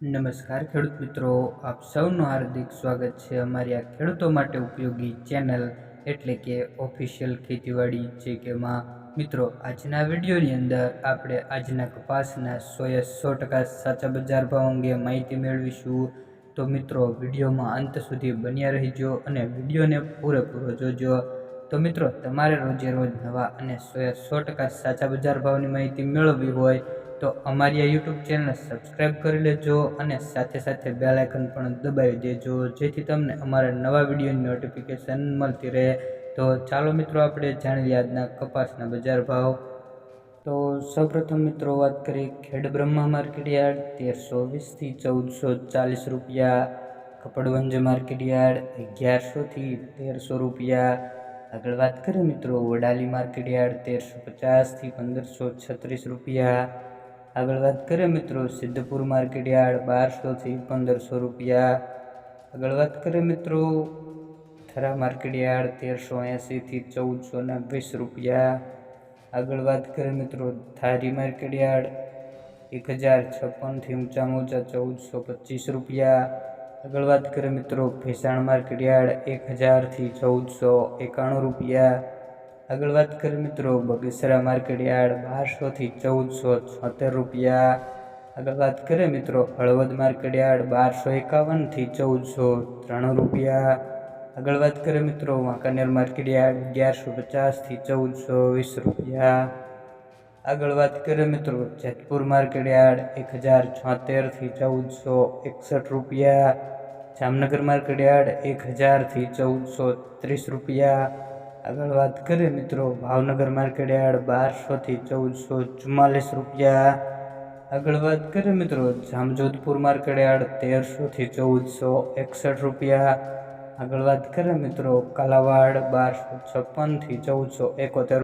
નમસ્કાર ખેડૂત મિત્રો, આપ સૌનું હાર્દિક સ્વાગત છે અમારી આ ખેડૂતો માટે ઉપયોગી ચેનલ એટલે કે ઓફિશિયલ ખેતીવાડી જેકેમાં. મિત્રો, આજના વિડીયોની અંદર આપણે આજના કપાસના 100% સાચા બજાર ભાવ અંગે માહિતી મેળવીશું. તો મિત્રો, વિડીયોમાં અંત સુધી બન્યા રહીજો અને વિડીયોને પૂરેપૂરો જોજો. તો મિત્રો, તમારે રોજે રોજ નવા અને 100% સાચા બજાર ભાવની માહિતી મેળવવી હોય તો અમારી આ યુટ્યુબ ચેનલ સબસ્ક્રાઈબ કરી લેજો અને સાથે સાથે બેલ આઇકન પણ દબાવી દેજો, જેથી તમને અમારા નવા વિડીયોની નોટિફિકેશન મળતી રહે. તો ચાલો મિત્રો, આપણે જાણી લઈએ આજના કપાસના બજાર ભાવ. તો સૌપ્રથમ મિત્રો વાત કરીએ ખેડબ્રહ્મા માર્કેટયાર્ડ 1320 થી 1440 રૂપિયા, કપડવંજ માર્કેટયાર્ડ 1100 થી 1300 રૂપિયા. આગળ વાત કરીએ મિત્રો વડાલી માર્કેટયાર્ડ 1350 થી 1536 રૂપિયા. આગળ વાત કરીએ મિત્રો સિદ્ધપુર માર્કેટયાર્ડ 1200 થી 1500 રૂપિયા. આગળ વાત કરીએ મિત્રો થરા માર્કેટયાર્ડ 1380 થી 1420 રૂપિયા. આગળ વાત કરીએ મિત્રો ધારી માર્કેટયાર્ડ 1056 થી ઊંચામાં ઊંચા 1425 રૂપિયા. આગળ વાત કરીએ મિત્રો ભેસાણ માર્કેટયાર્ડ 1000 થી 1491 રૂપિયા. આગળ વાત કરીએ મિત્રો બગસરા માર્કેટયાર્ડ 1200 થી 1476 રૂપિયા. આગળ વાત કરીએ મિત્રો હળવદ માર્કેટયાર્ડ 1251 થી 1403 રૂપિયા. આગળ વાત કરીએ મિત્રો વાંકાનેર માર્કેટયાર્ડ 1150 થી 1420 રૂપિયા. આગળ વાત કરીએ મિત્રો જેતપુર માર્કેટયાર્ડ 1076 થી 1461 રૂપિયા. જામનગર માર્કેટયાર્ડ 1000 થી 1430 રૂપિયા. આગળ વાત કરીએ મિત્રો ભાવનગર માર્કેટયાર્ડ 1200 થી 1444 રૂપિયા. આગળ વાત કરીએ મિત્રો જામજોધપુર માર્કેટયાર્ડ 1300 થી 1461 રૂપિયા. આગળ વાત કરીએ મિત્રો કાલાવાડ 1256 થી 1471